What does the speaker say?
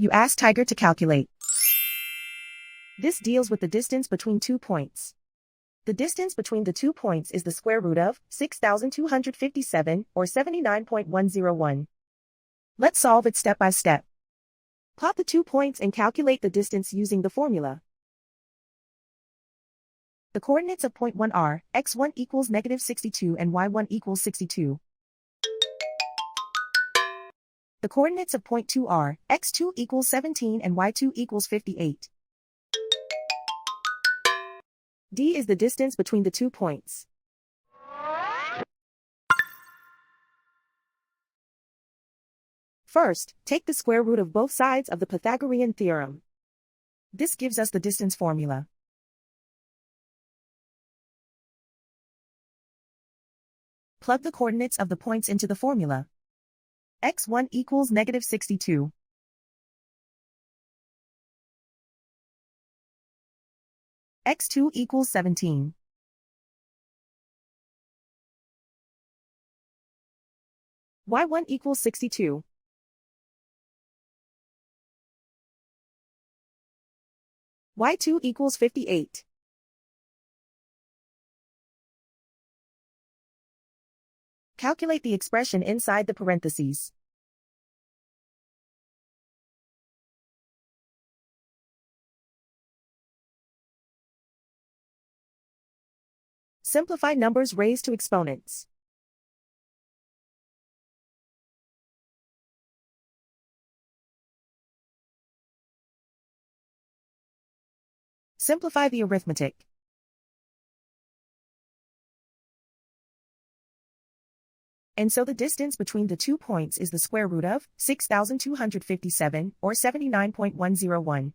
You ask Tiger to calculate. This deals with the distance between 2 points. The distance between the 2 points is the square root of 6,257, or 79.101. Let's solve it step by step. Plot the 2 points and calculate the distance using the formula. The coordinates of point 1 are, x1 equals -62 and y1 equals 62. The coordinates of point 2 are, x2 equals 17 and y2 equals 58. D is the distance between the 2 points. First, take the square root of both sides of the Pythagorean theorem. This gives us the distance formula. Plug the coordinates of the points into the formula. x1 equals -62. x2 equals 17. y1 equals 62. y2 equals 58. Calculate the expression inside the parentheses. Simplify numbers raised to exponents. Simplify the arithmetic. And so the distance between the 2 points is the square root of 6,257, or 79.101.